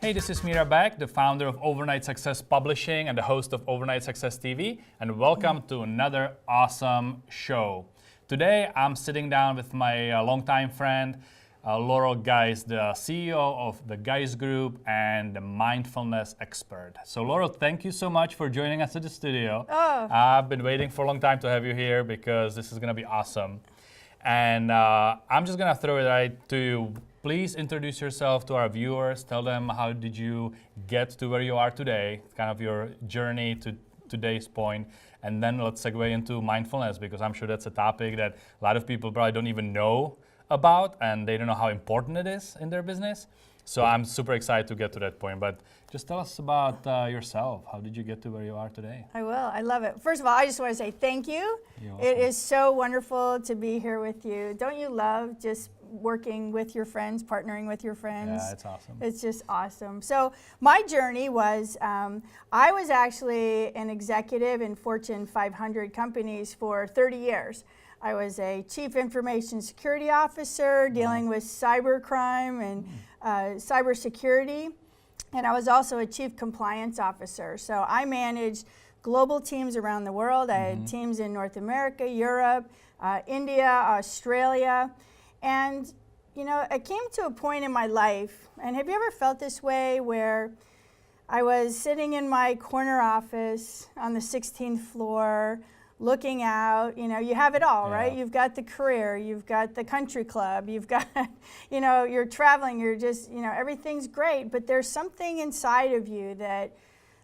Hey, this is Mira Beck, the founder of Overnight Success Publishing and the host of Overnight Success TV, and welcome to another awesome show. Today, I'm sitting down with my longtime friend, Laurel Geise, the CEO of the Geise Group and the mindfulness expert. So Laurel, thank you so much for joining us at the studio. Oh. I've been waiting for a long time to have you here because this is going to be awesome. And I'm just going to throw it right to you. Please introduce yourself to our viewers. Tell them how did you get to where you are today, kind of your journey to today's point. And then let's segue into mindfulness, because I'm sure that's a topic that a lot of people probably don't even know about, and they don't know how important it is in their business. So I'm super excited to get to that point. But just tell us about yourself. How did you get to where you are today? I will. I love it. First of all, I just want to say thank you. You're It welcome. is so wonderful to be here with you. Don't you love just working with your friends, partnering with your friends? Yeah, it's awesome. It's just awesome. So my journey was, I was actually an executive in Fortune 500 companies for 30 years. I was a chief information security officer dealing with cybercrime and cybersecurity. And I was also a chief compliance officer. So I managed global teams around the world. I had teams in North America, Europe, India, Australia. And, you know, I came to a point in my life, and have you ever felt this way, where I was sitting in my corner office on the 16th floor, looking out, you know, you have it all, right? You've got the career, you've got the country club, you've got, you know, you're traveling, you're just, you know, everything's great, but there's something inside of you that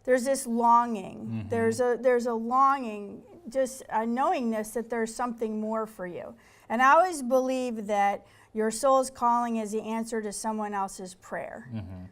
there's this longing. There's a longing, just a knowingness that there's something more for you. And I always believe that your soul's calling is the answer to someone else's prayer.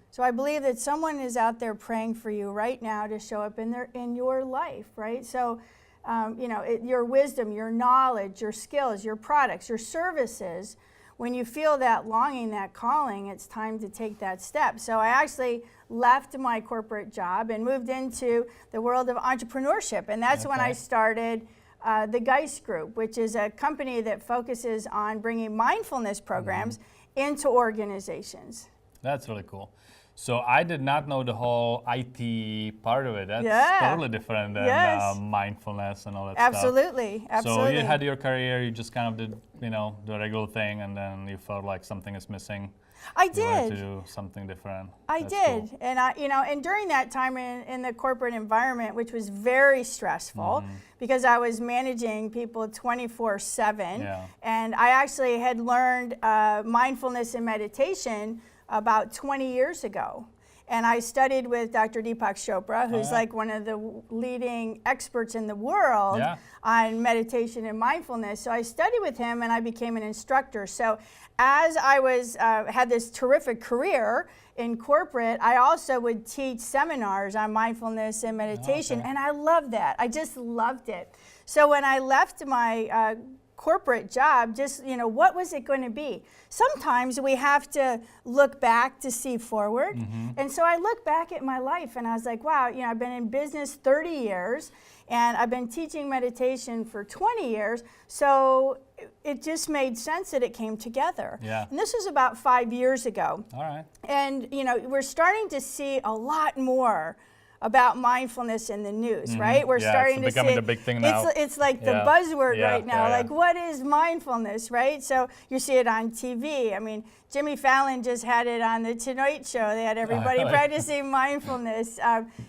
So I believe that someone is out there praying for you right now to show up in your life, right? So, you know, your wisdom, your knowledge, your skills, your products, your services, when you feel that longing, that calling, it's time to take that step. So I actually left my corporate job and moved into the world of entrepreneurship. And that's when I started the Geise Group, which is a company that focuses on bringing mindfulness programs into organizations. That's really cool. So I did not know the whole IT part of it. That's totally different than mindfulness and all that stuff. Absolutely. So you had your career, you just kind of did, you know, the regular thing, and then you felt like something is missing. I did. You wanted to do something different. I did. Cool. And you know, and during that time in the corporate environment, which was very stressful, because I was managing people 24/7, and I actually had learned mindfulness and meditation about 20 years ago. And I studied with Dr. Deepak Chopra, who's like one of the leading experts in the world on meditation and mindfulness. So I studied with him and I became an instructor. So as I was had this terrific career in corporate, I also would teach seminars on mindfulness and meditation, and I loved that. I just loved it. So when I left my corporate job, just, you know, what was it going to be? Sometimes we have to look back to see forward. And so I look back at my life and I was like, wow, you know, I've been in business 30 years and I've been teaching meditation for 20 years. So it just made sense that it came together. And this was about 5 years ago. And, you know, we're starting to see a lot more about mindfulness in the news, right? We're starting to see becoming the big thing now. It's like the buzzword right now. Like, what is mindfulness, right? So you see it on TV. I mean, Jimmy Fallon just had it on the Tonight Show. They had everybody practicing mindfulness.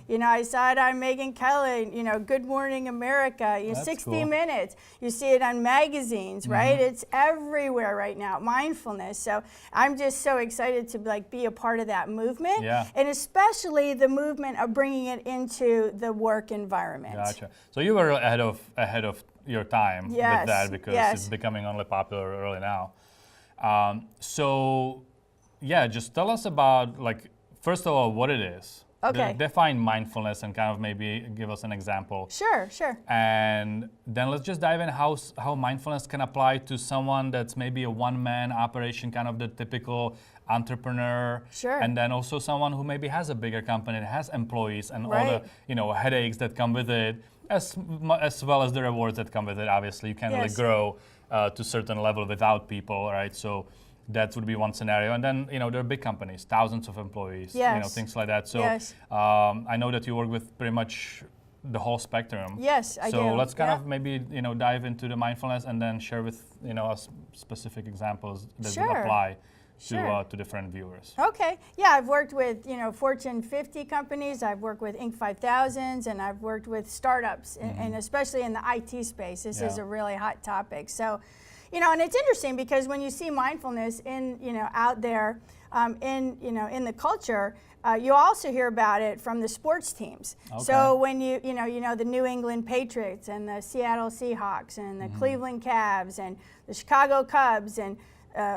You know, I saw it on Megyn Kelly, you know, Good Morning America, you know, 60 Minutes. You see it on magazines, right? It's everywhere right now, mindfulness. So I'm just so excited to like be a part of that movement. And especially the movement of bringing it into the work environment. Gotcha. So you were ahead of your time with that, because it's becoming only popular early now. So, yeah, just tell us about, like, first of all, what it is. Define mindfulness and kind of maybe give us an example. Sure. And then let's just dive in how mindfulness can apply to someone that's maybe a one-man operation, kind of the typical entrepreneur. And then also someone who maybe has a bigger company, that has employees and all the, you know, headaches that come with it, as well as the rewards that come with it. Obviously, you can't really grow to a certain level without people, right? So That would be one scenario. And then, there are big companies, thousands of employees, Yes. things like that. So Yes. I know that you work with pretty much the whole spectrum. Yes, I do. So let's kind Yeah. of maybe, dive into the mindfulness and then share with, us specific examples that would Sure. apply Sure. to different viewers. Okay. Yeah, I've worked with, Fortune 50 companies. I've worked with Inc. 5000s, and I've worked with startups, and especially in the IT space. This is Yeah. a really hot topic. So, and it's interesting because when you see mindfulness out there in the culture, you also hear about it from the sports teams. Okay. So when you the New England Patriots and the Seattle Seahawks and the Cleveland Cavs and the Chicago Cubs and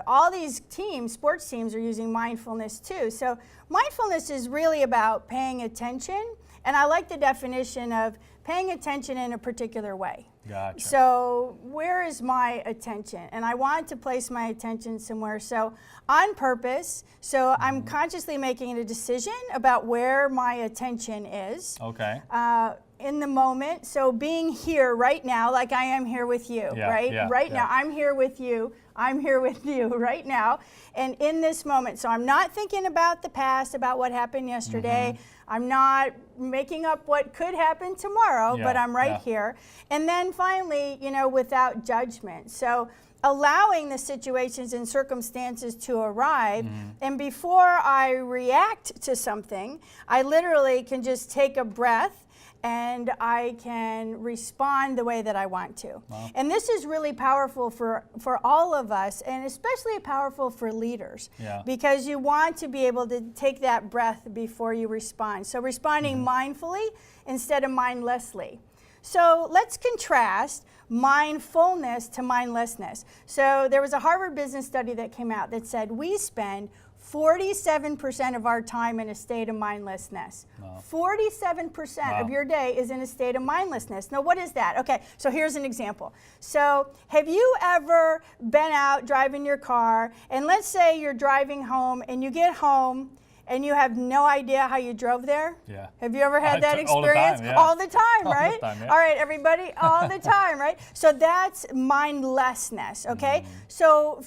all these teams, sports teams, are using mindfulness too. So mindfulness is really about paying attention, and I like the definition of paying attention in a particular way. Gotcha. So where is my attention? And I want to place my attention somewhere. So on purpose, so I'm consciously making a decision about where my attention is. Okay. In the moment, so being here right now, like I am here with you, Yeah, right? yeah, Right yeah. now, I'm here with you. I'm here with you right now. And in this moment, so I'm not thinking about the past, about what happened yesterday. I'm not making up what could happen tomorrow, Yeah, but I'm right yeah. here. And then finally, without judgment. So allowing the situations and circumstances to arrive, and before I react to something, I literally can just take a breath and I can respond the way that I want to. Wow. And this is really powerful for all of us, and especially powerful for leaders, Yeah. because you want to be able to take that breath before you respond. So responding mindfully instead of mindlessly. So let's contrast mindfulness to mindlessness. So there was a Harvard Business study that came out that said we spend 47% of our time in a state of mindlessness. Wow. 47% Wow. of your day is in a state of mindlessness. Now, what is that? Okay, so here's an example. So have you ever been out driving your car, and let's say you're driving home, and you get home, and you have no idea how you drove there? Yeah. Have you ever had that All the time, experience? yeah. All the time, All the right? time, yeah. All right, everybody, all the time, right? So that's mindlessness, okay? So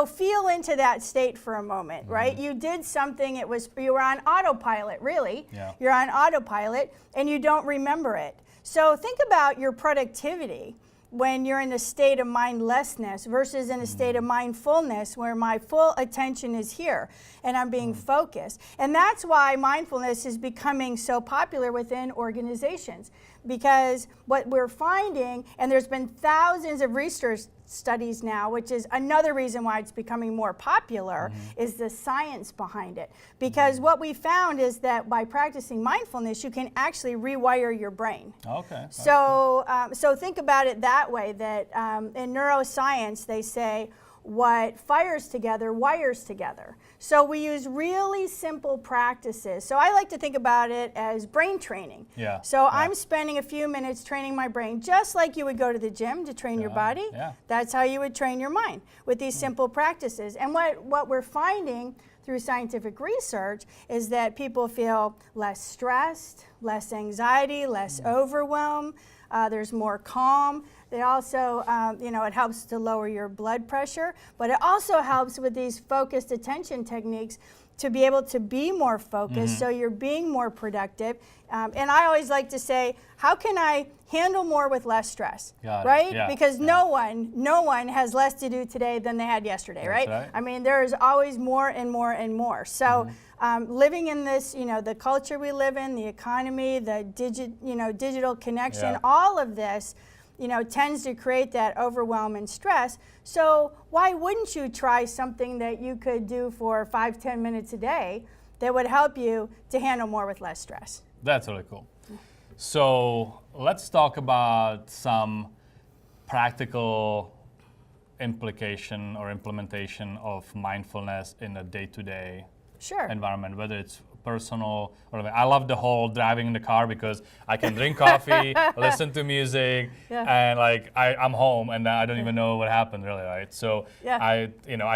feel into that state for a moment, right? You did something, you were on autopilot, really. Yeah. You're on autopilot, and you don't remember it. So think about your productivity when you're in a state of mindlessness versus in a state of mindfulness where my full attention is here and I'm being focused. And that's why mindfulness is becoming so popular within organizations, because what we're finding, and there's been thousands of research studies now, which is another reason why it's becoming more popular, is the science behind it. Because what we found is that by practicing mindfulness, you can actually rewire your brain. Okay. So, so think about it that way, that in neuroscience, they say what fires together wires together. So we use really simple practices. So I like to think about it as brain training. Yeah, So yeah. I'm spending a few minutes training my brain, just like you would go to the gym to train your body. Yeah. That's how you would train your mind, with these simple practices. And what we're finding through scientific research is that people feel less stressed, less anxiety, less overwhelm. There's more calm. They also, it helps to lower your blood pressure, but it also helps with these focused attention techniques to be able to be more focused, so you're being more productive. And I always like to say, how can I handle more with less stress, Got it. right? Yeah, Because yeah. no one has less to do today than they had yesterday, That's right? right. I mean, there is always more and more and more. So living in this, the culture we live in, the economy, the digital connection, Yeah. all of this, tends to create that overwhelm and stress. So why wouldn't you try something that you could do for 5-10 minutes a day that would help you to handle more with less stress? That's really cool. So let's talk about some practical implication or implementation of mindfulness in a day-to-day Sure. environment, whether it's personal or I love the whole driving in the car because I can drink coffee, listen to music, and I'm home and I don't even know what happened really, right? So I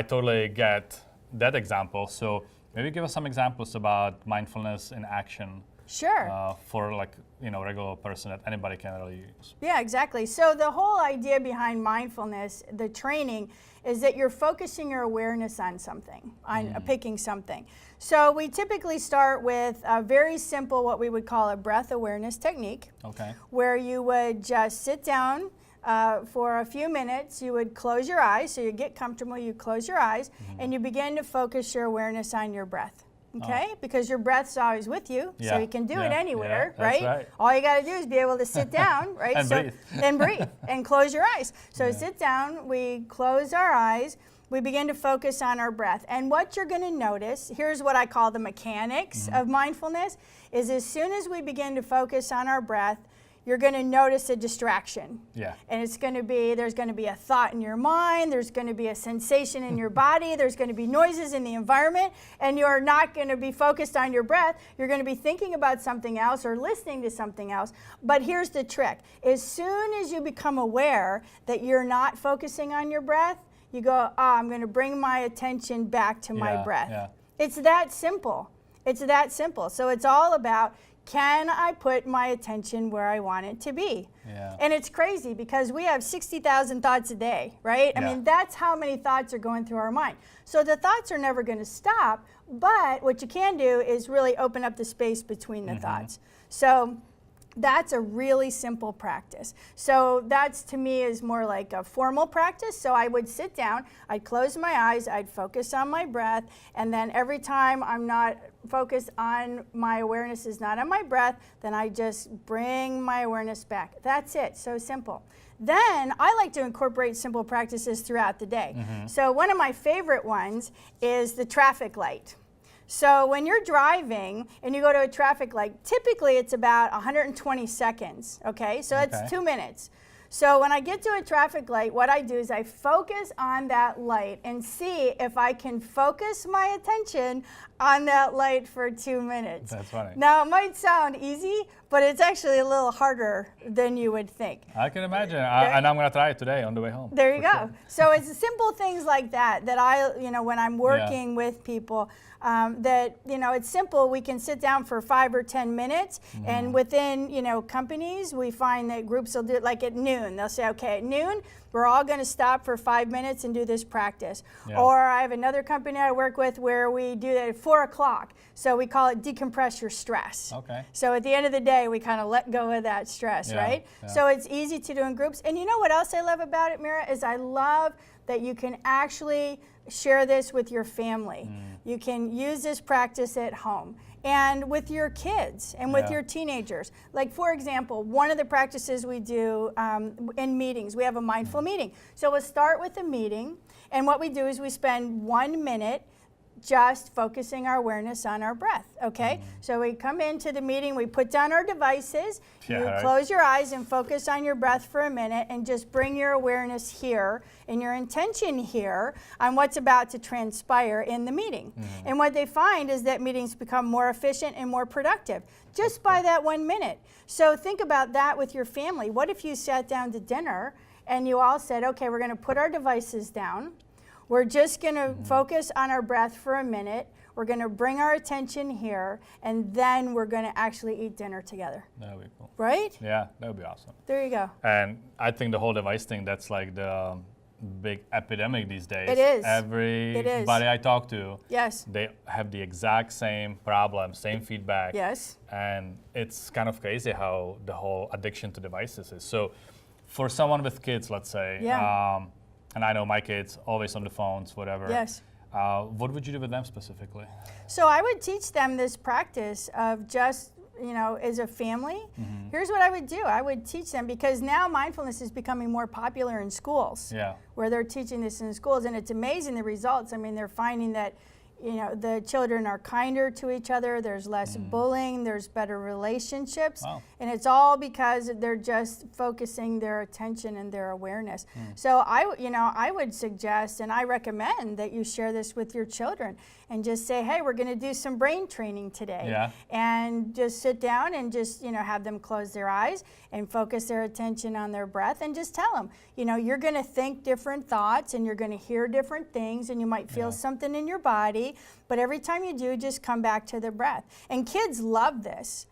totally get that example. So maybe give us some examples about mindfulness in action Sure. For like, regular person that anybody can really use. Yeah, exactly. So the whole idea behind mindfulness, the training, is that you're focusing your awareness on something, on picking something. So we typically start with a very simple, what we would call a breath awareness technique, where you would just sit down for a few minutes. You would close your eyes, so you get comfortable, you close your eyes, and you begin to focus your awareness on your breath. Okay, because your breath's always with you, so you can do it anywhere, right? All you got to do is be able to sit down, right? And breathe. And breathe, and close your eyes. So sit down, we close our eyes, we begin to focus on our breath. And what you're going to notice, here's what I call the mechanics of mindfulness, is as soon as we begin to focus on our breath, you're going to notice a distraction. And it's going to be, there's going to be a thought in your mind, there's going to be a sensation in your body, there's going to be noises in the environment, and you're not going to be focused on your breath. You're going to be thinking about something else or listening to something else. But here's the trick. As soon as you become aware that you're not focusing on your breath, you go, I'm going to bring my attention back to my breath. It's that simple. It's that simple. So it's all about, can I put my attention where I want it to be? And it's crazy because we have 60,000 thoughts a day, right? I mean, that's how many thoughts are going through our mind. So the thoughts are never going to stop, but what you can do is really open up the space between the thoughts. So that's a really simple practice. So that's, to me, is more like a formal practice. So I would sit down, I'd close my eyes, I'd focus on my breath, and then every time I'm not focused on, my awareness is not on my breath, then I just bring my awareness back. That's it, so simple. Then I like to incorporate simple practices throughout the day. So one of my favorite ones is the traffic light. So when you're driving and you go to a traffic light, typically it's about 120 seconds, okay? So it's 2 minutes. So when I get to a traffic light, what I do is I focus on that light and see if I can focus my attention on that light for 2 minutes. That's funny. Now, it might sound easy, but it's actually a little harder than you would think. I can imagine, and I'm going to try it today on the way home. There you go. Sure. So it's simple things like that that I, when I'm working with people, that, it's simple. We can sit down for 5 or 10 minutes, and within, companies, we find that groups will do it like at noon. They'll say, okay, at noon, we're all going to stop for 5 minutes and do this practice. Or I have another company I work with where we do that at 4 o'clock. So we call it decompress your stress. So at the end of the day, we kind of let go of that stress, right? So it's easy to do in groups. And you know what else I love about it, Mira, is I love that you can actually share this with your family. You can use this practice at home and with your kids and with your teenagers. Like, for example, one of the practices we do in meetings, we have a mindful meeting. So we'll start with a meeting, and what we do is we spend 1 minute just focusing our awareness on our breath, okay? So we come into the meeting, we put down our devices, you close your eyes and focus on your breath for a minute and just bring your awareness here and your intention here on what's about to transpire in the meeting. And what they find is that meetings become more efficient and more productive just by that 1 minute. So think about that with your family. What if you sat down to dinner and you all said, okay, we're gonna put our devices down, we're just going to focus on our breath for a minute. We're going to bring our attention here, and then we're going to actually eat dinner together. That would be cool. Right? Yeah, that would be awesome. There you go. And I think the whole device thing, that's like the big epidemic these days. It is. Everybody I talk to, yes, they have the exact same problem, same feedback. Yes. And it's kind of crazy how the whole addiction to devices is. So for someone with kids, let's say, and I know my kids, always on the phones, whatever. Yes. What would you do with them specifically? So I would teach them this practice of just, as a family. Here's what I would do. I would teach them, because now mindfulness is becoming more popular in schools. Where they're teaching this in schools, and it's amazing the results. I mean, they're finding that the children are kinder to each other, there's less bullying, there's better relationships, and it's all because they're just focusing their attention and their awareness. So I would suggest, and I recommend, that you share this with your children and just say, hey, we're going to do some brain training today. And just sit down and just, have them close their eyes and focus their attention on their breath, and just tell them, you're going to think different thoughts and you're going to hear different things, and you might feel something in your body. be. But every time you do, just come back to the breath. And kids love this.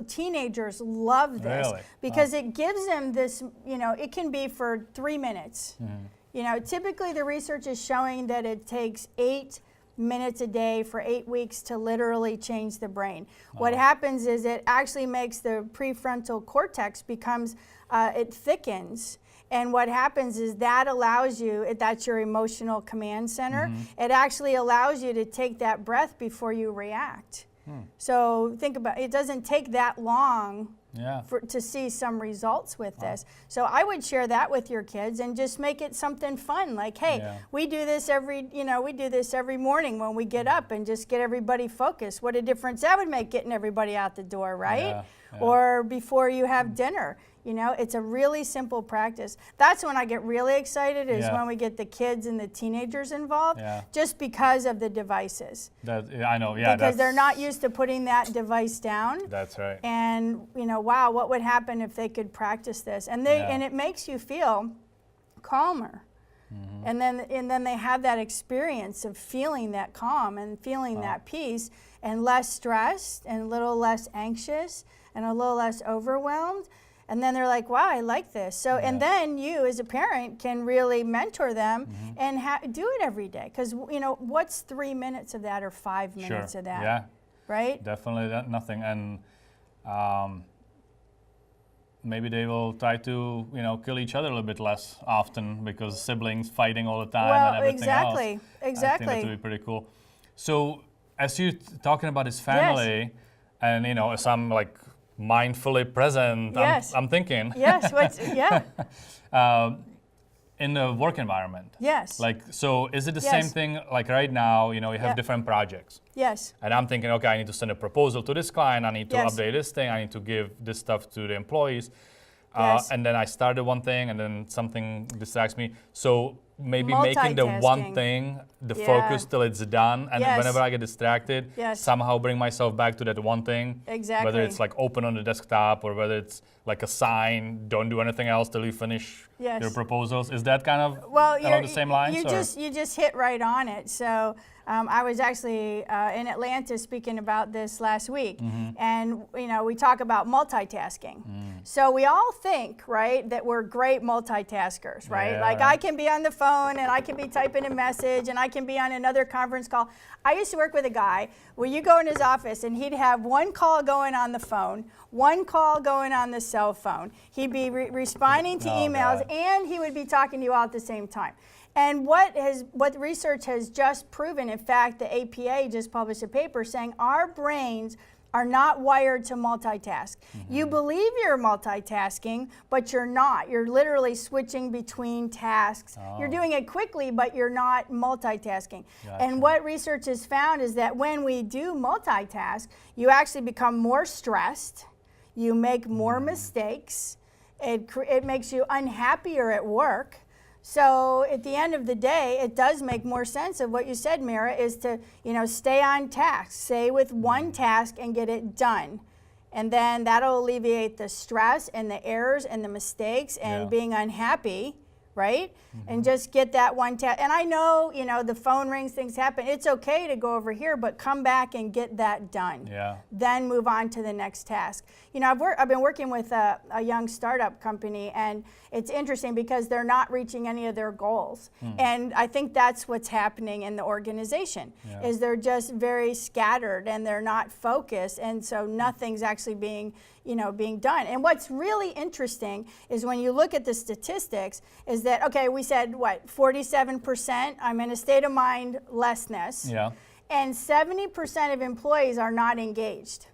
Teenagers love this. Really? Because it gives them this, it can be for 3 minutes. Typically the research is showing that it takes 8 minutes a day for 8 weeks to literally change the brain. What happens is it actually makes the prefrontal cortex it thickens. And what happens is that allows you, that's your emotional command center, it actually allows you to take that breath before you react. So think about it, it doesn't take that long to see some results with this. So I would share that with your kids and just make it something fun. Like, hey, we do this every morning when we get up, and just get everybody focused. What a difference that would make getting everybody out the door, right? Or before you have dinner. It's a really simple practice. That's when I get really excited, is when we get the kids and the teenagers involved, just because of the devices. I know, because they're not used to putting that device down. That's right. And wow, what would happen if they could practice this? And and it makes you feel calmer. And then they have that experience of feeling that calm and feeling that peace, and less stressed and a little less anxious and a little less overwhelmed. And then they're like, wow, I like this. So, and then you as a parent can really mentor them and do it every day. Because, what's 3 minutes of that or 5 minutes of that? Yeah. Right? Definitely nothing. And maybe they will try to, kill each other a little bit less often, because siblings fighting all the time and everything else. Exactly. I think that would be pretty cool. So, as you're talking about his family, and, as I'm like, mindfully present, I'm thinking. Yes, in the work environment. Yes. Like, so is it the same thing, like right now, you have different projects. Yes. And I'm thinking, okay, I need to send a proposal to this client, I need to update this thing, I need to give this stuff to the employees. And then I started one thing, and then something distracts me. So maybe making the one thing the focus till it's done, and whenever I get distracted, somehow bring myself back to that one thing. Exactly. Whether it's like open on the desktop, or whether it's like a sign, don't do anything else till you finish your proposals. Is that kind of along the same lines? You just hit right on it. So I was actually in Atlanta speaking about this last week, and we talk about multitasking. So we all think, right, that we're great multitaskers, right? Like I can be on the phone, and I can be typing a message, and I can be on another conference call. I used to work with a guy where you go in his office, and he'd have one call going on the phone, one call going on the cell phone. He'd be responding to emails, and he would be talking to you all at the same time. And what research has just proven, in fact, the APA just published a paper saying our brains are not wired to multitask. You believe you're multitasking, but you're not. You're literally switching between tasks. You're doing it quickly, but you're not multitasking. Gotcha. And what research has found is that when we do multitask, you actually become more stressed, you make more mistakes, it makes you unhappier at work. So at the end of the day, it does make more sense of what you said, Mira, is to stay on task, stay with one task and get it done. And then that'll alleviate the stress and the errors and the mistakes and being unhappy, right? And just get that one task. And I know, the phone rings, things happen. It's okay to go over here, but come back and get that done. Yeah. Then move on to the next task. I've been working with a young startup company, and it's interesting because they're not reaching any of their goals. And I think that's what's happening in the organization, is they're just very scattered and they're not focused, and so nothing's actually being done. And what's really interesting is when you look at the statistics, is that, okay, we said, 47%, I'm in a state of mindlessness, and 70% of employees are not engaged.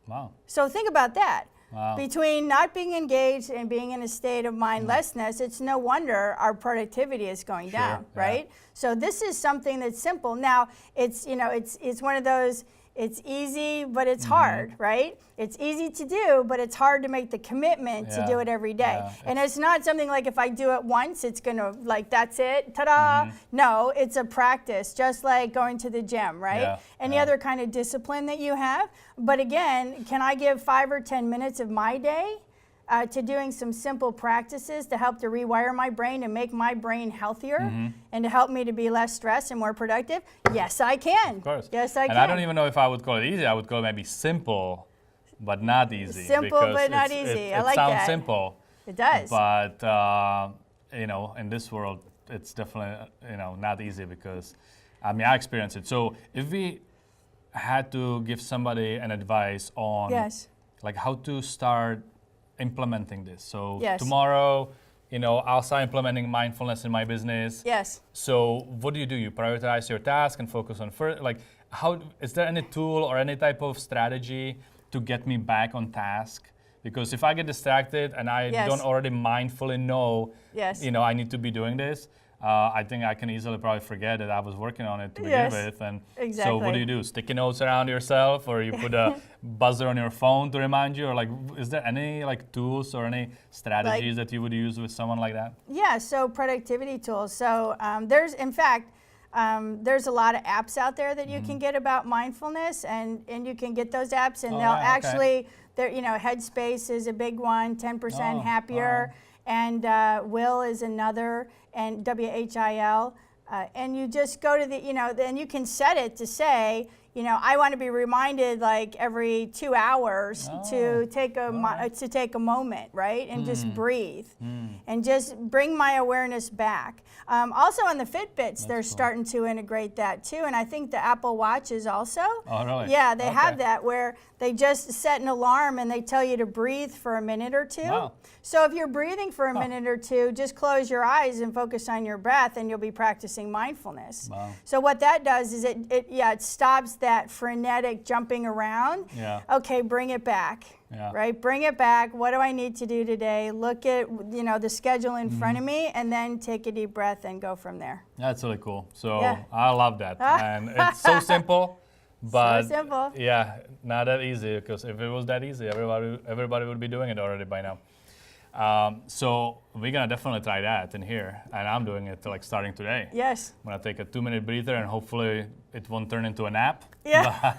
Wow. So think about that. Wow. Between not being engaged and being in a state of mindlessness, it's no wonder our productivity is going down, right? So this is something that's simple. Now, it's one of those, it's easy, but it's hard, right? It's easy to do, but it's hard to make the commitment to do it every day. And it's not something like if I do it once, it's gonna, that's it, ta-da. No, it's a practice, just like going to the gym, right? Any other kind of discipline that you have. But again, can I give 5 or 10 minutes of my day to doing some simple practices to help to rewire my brain and make my brain healthier and to help me to be less stressed and more productive? Yes, I can. Of course. Yes, I can. And I don't even know if I would call it easy. I would call it maybe simple, but not easy. Simple, because but not easy. I like that. It sounds that. simple. It does. But, you know, in this world, it's definitely, you know, not easy because, I mean, I experienced it. So if we had to give somebody an advice on Yes. like how to start implementing this. So Yes. tomorrow, you know, I'll start implementing mindfulness in my business. Yes. So what do? You prioritize your task and focus on first, like how, is there any tool or any type of strategy to get me back on task? Because if I get distracted and I Yes. don't already mindfully know, Yes. you know, I need to be doing this, I think I can easily probably forget that I was working on it to begin Yes, with. And exactly. so what do? Sticky notes around yourself, or you put a buzzer on your phone to remind you, or like, is there any like tools or any strategies that you would use with someone like that? Yeah, so productivity tools. So there's, in fact, there's a lot of apps out there that you can get about mindfulness, and you can get those apps, and Oh, they'll yeah, okay. actually, they're, you know, Headspace is a big one, 10% Oh, happier, and Will is another, and WHIL. And you just go to the, you know, then you can set it to say, you know, I want to be reminded like every 2 hours to take a moment, right, and just breathe, and just bring my awareness back. Also on the Fitbits, they're starting to integrate that too, and I think the Apple Watches also. Oh, really? Yeah, they have that where they just set an alarm and they tell you to breathe for a minute or two. Wow. So if you're breathing for a minute or two, just close your eyes and focus on your breath, and you'll be practicing mindfulness. Wow. So what that does is it stops that frenetic jumping around. Yeah. Okay, bring it back. Yeah. Right? Bring it back. What do I need to do today? Look at, you know, the schedule in front of me, and then take a deep breath and go from there. That's really cool. So Yeah. I love that. And it's so simple, but So simple. yeah, not that easy, because if it was that easy, everybody would be doing it already by now. So we're gonna definitely try that in here, and I'm doing it like starting today. Yes. I'm gonna take a 2-minute breather, and hopefully it won't turn into a nap. Yeah.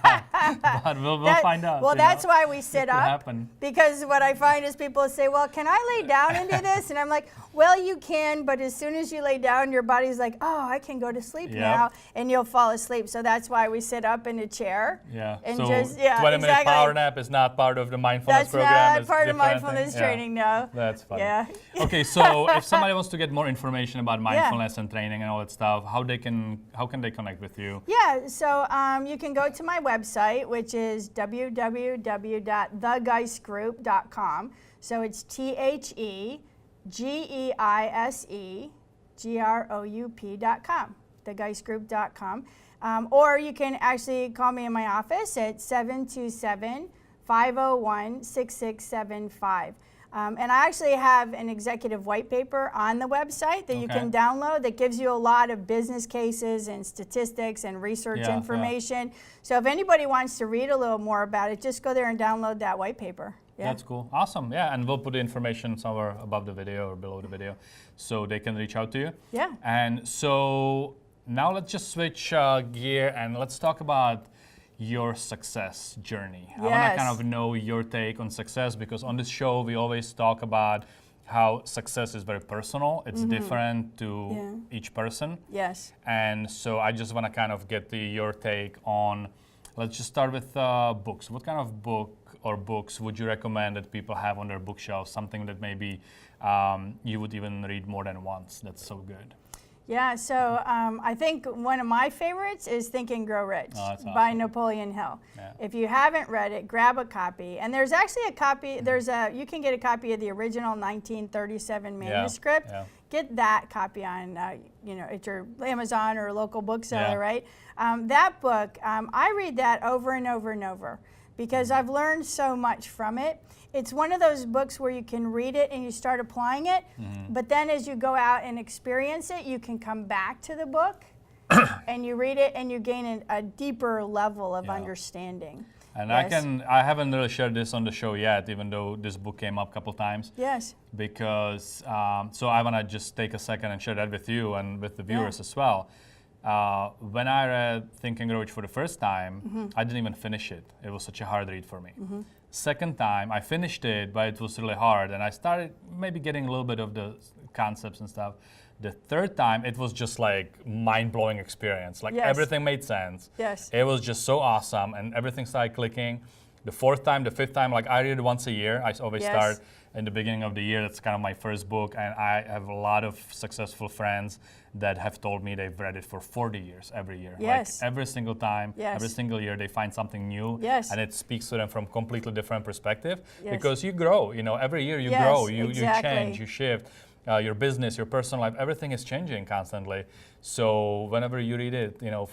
But we'll find out. Well, you that's know? why we sit It could up. happen. Because what I find is people say, well, can I lay down and do this? And I'm like, well, you can, but as soon as you lay down, your body's like, oh, I can go to sleep now, and you'll fall asleep. So that's why we sit up in a chair. Yeah. And So just, yeah, 20-minute exactly. power nap is not part of the mindfulness That's program. not It's part of different mindfulness thing. training, no. That's funny. Yeah. Okay, so if somebody wants to get more information about mindfulness and training and all that stuff, how can they connect with you? Yeah, so you can go to my website, which is www.thegeisegroup.com. So it's TheGeisegroup.com, thegeisegroup.com. Or you can actually call me in my office at 727-501-6675. And I actually have an executive white paper on the website that you can download that gives you a lot of business cases and statistics and research information. So if anybody wants to read a little more about it, just go there and download that white paper. Yeah. That's cool. Awesome. Yeah, and we'll put the information somewhere above the video or below the video so they can reach out to you. Yeah. And so now let's just switch gear and let's talk about your success journey. I want to kind of know your take on success, because on this show we always talk about how success is very personal. It's different to each person. Yes. And so I just want to kind of get your take on, let's just start with books. What kind of book or books would you recommend that people have on their bookshelf? Something that maybe you would even read more than once that's so good. Yeah, so I think one of my favorites is Think and Grow Rich by Napoleon Hill. Yeah. If you haven't read it, grab a copy. And there's actually a copy, you can get a copy of the original 1937 manuscript. Yeah. Get that copy on, at your Amazon or local bookseller, right? That book, I read that over and over and over because I've learned so much from it. It's one of those books where you can read it and you start applying it, but then as you go out and experience it, you can come back to the book and you read it and you gain a deeper level of understanding. And I haven't really shared this on the show yet, even though this book came up a couple times. Yes. Because, so I want to just take a second and share that with you and with the viewers as well. when I read Think and Grow Rich for the first time, I didn't even finish it. It was such a hard read for me. Second time, I finished it, but it was really hard, and I started maybe getting a little bit of the concepts and stuff. The third time, it was just like mind-blowing experience. Like everything made sense. Yes. It was just so awesome, and everything started clicking. The fourth time, the fifth time, like I read it once a year. I always start in the beginning of the year. That's kind of my first book, and I have a lot of successful friends that have told me they've read it for 40 years, every year. Yes. Like every single time, every single year, they find something new, and it speaks to them from completely different perspective. Because you grow, you know, every year you grow, you change, you shift. Your business, your personal life, everything is changing constantly. So whenever you read it, you know,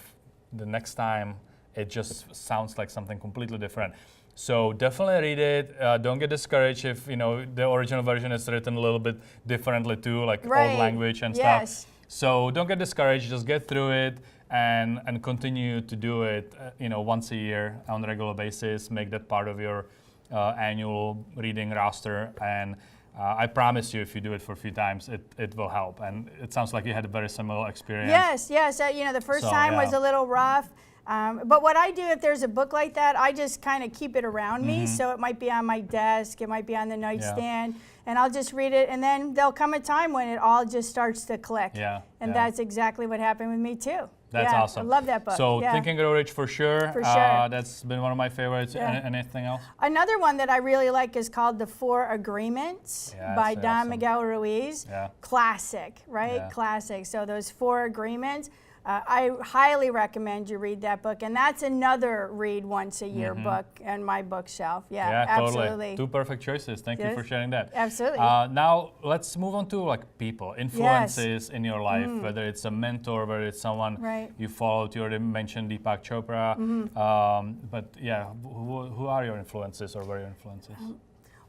the next time, it just sounds like something completely different. So definitely read it. Don't get discouraged if, you know, the original version is written a little bit differently too, like old language and stuff. So don't get discouraged. Just get through it and continue to do it, you know, once a year on a regular basis. Make that part of your annual reading roster. And I promise you, if you do it for a few times, it will help. And it sounds like you had a very similar experience. Yes. You know, the first time was a little rough. But what I do, if there's a book like that, I just kind of keep it around me. So it might be on my desk, it might be on the nightstand, and I'll just read it. And then there'll come a time when it all just starts to click. And that's exactly what happened with me too. That's awesome. I love that book. So Think and Grow Rich for sure. For sure. That's been one of my favorites. Anything else? Another one that I really like is called The Four Agreements by Don Miguel Ruiz. Classic, right? Classic. So those 4 agreements. I highly recommend you read that book, and that's another read once a year book on my bookshelf. Absolutely. Totally. 2 perfect choices. Thank you for sharing that. Absolutely. Now let's move on to like people, influences in your life, whether it's a mentor, whether it's someone you followed. You already mentioned Deepak Chopra, but who are your influences or were your influences?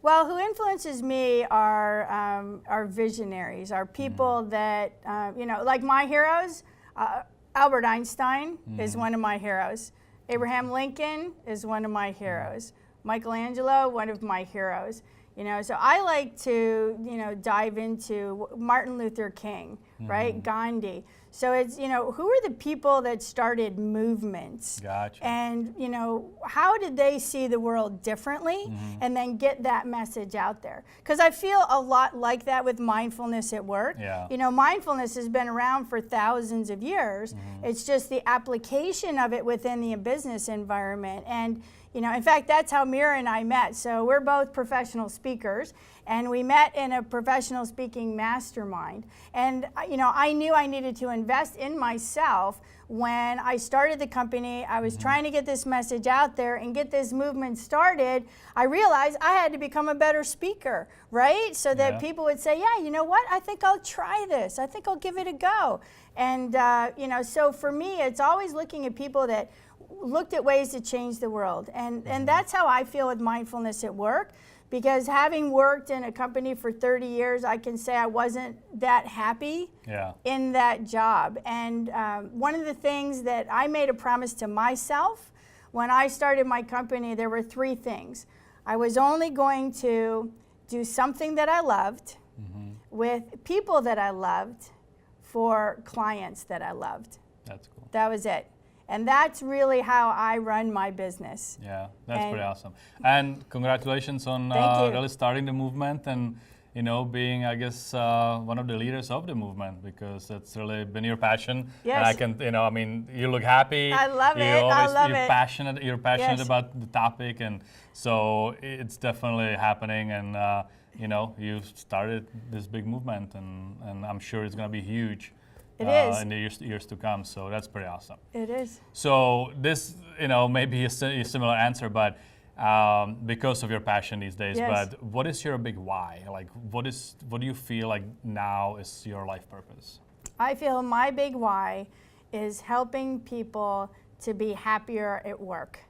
Well, who influences me are visionaries, are people that you know, like my heroes. Albert Einstein is one of my heroes. Abraham Lincoln is one of my heroes. Michelangelo, one of my heroes. You know, so I like to, you know, dive into Martin Luther King, right? Gandhi. So it's, you know, who are the people that started movements? Gotcha. And, you know, how did they see the world differently and then get that message out there? Because I feel a lot like that with mindfulness at work. You know, mindfulness has been around for thousands of years. It's just the application of it within the business environment. And, you know, in fact, that's how Mira and I met. So we're both professional speakers, and we met in a professional speaking mastermind. And, you know, I knew I needed to invest in myself when I started the company. I was trying to get this message out there and get this movement started. I realized I had to become a better speaker, right? So that people would say, yeah, you know what? I think I'll try this. I think I'll give it a go. And, you know, so for me, it's always looking at people that looked at ways to change the world. And that's how I feel with mindfulness at work, because having worked in a company for 30 years, I can say I wasn't that happy in that job. And one of the things that I made a promise to myself when I started my company, there were 3 things. I was only going to do something that I loved with people that I loved for clients that I loved. That's cool. That was it. And that's really how I run my business. Yeah, that's pretty awesome. And congratulations on really starting the movement and, you know, being, I guess, one of the leaders of the movement, because that's really been your passion. And I can, you know, I mean, you look happy. I love it. You're passionate. You're passionate about the topic, and so it's definitely happening. And you know, you started this big movement, and I'm sure it's going to be huge. It is. In the years to come, so that's pretty awesome. It is. So this, you know, may be a similar answer, but because of your passion these days, but what is your big why? Like, what do you feel like now is your life purpose? I feel my big why is helping people to be happier at work.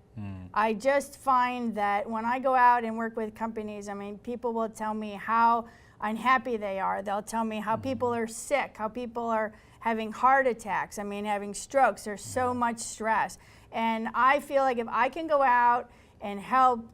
I just find that when I go out and work with companies, I mean, people will tell me how unhappy they are. They'll tell me how people are sick, how people are having heart attacks, I mean, having strokes. There's so much stress. And I feel like if I can go out and help,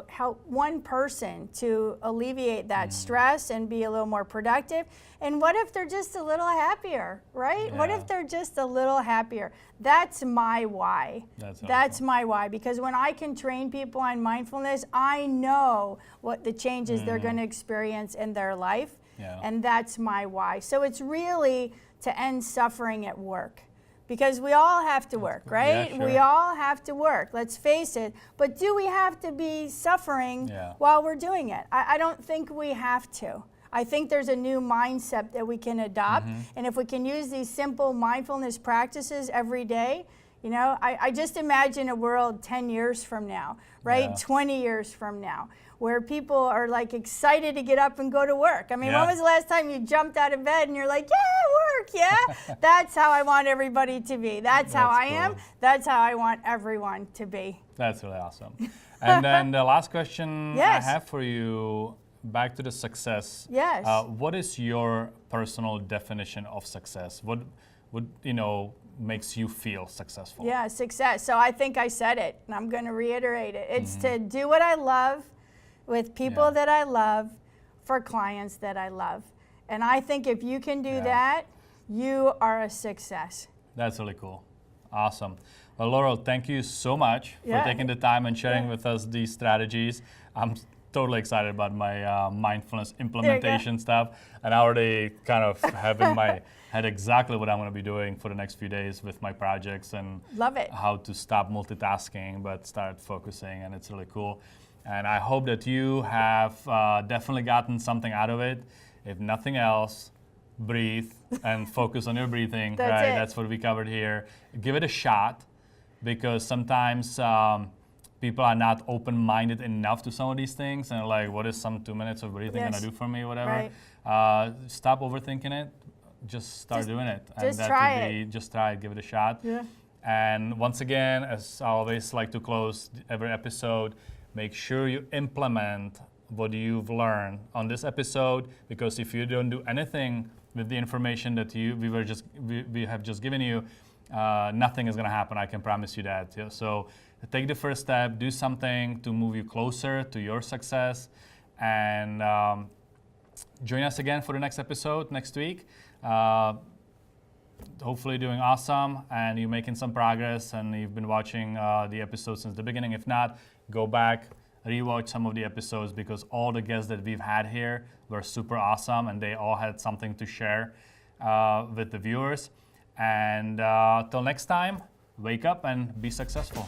help one person to alleviate that stress and be a little more productive. And what if they're just a little happier, right? Yeah. What if they're just a little happier? That's my why. That's my why, because when I can train people on mindfulness, I know what the changes they're going to experience in their life. Yeah. And that's my why. So it's really to end suffering at work. Because we all have to work, right? Yeah, sure. We all have to work, let's face it. But do we have to be suffering while we're doing it? I don't think we have to. I think there's a new mindset that we can adopt. And if we can use these simple mindfulness practices every day, I just imagine a world 10 years from now, right? Yeah. 20 years from now, where people are like excited to get up and go to work. I mean, when was the last time you jumped out of bed and you're like, yeah, work, yeah? That's how I want everybody to be. That's how I am. That's how I want everyone to be. That's really awesome. And then the last question I Yes. have for you, back to the success. Yes. What is your personal definition of success? What makes you feel successful? Yeah, success. So I think I said it, and I'm going to reiterate it. It's to do what I love with people that I love for clients that I love. And I think if you can do that, you are a success. That's really cool. Awesome. Well, Laurel, thank you so much for taking the time and sharing with us these strategies. I'm totally excited about my mindfulness implementation stuff. And I already kind of have in my head exactly what I'm going to be doing for the next few days with my projects and love it. How to stop multitasking but start focusing, and it's really cool. And I hope that you have definitely gotten something out of it. If nothing else, breathe and focus on your breathing. That's it. That's what we covered here. Give it a shot, because sometimes people are not open-minded enough to some of these things, and like, what is some 2 minutes of breathing gonna do for me, whatever. Right. Stop overthinking it. Just start doing it. And just that try would be, just try it, give it a shot. Yeah. And once again, as I always like to close every episode, make sure you implement what you've learned on this episode, because if you don't do anything with the information that we have just given you, nothing is going to happen. I can promise you that. Yeah? So take the first step, do something to move you closer to your success, and join us again for the next episode next week. Hopefully doing awesome and you're making some progress and you've been watching the episode since the beginning. If not, go back, rewatch some of the episodes, because all the guests that we've had here were super awesome and they all had something to share with the viewers. And till next time, wake up and be successful.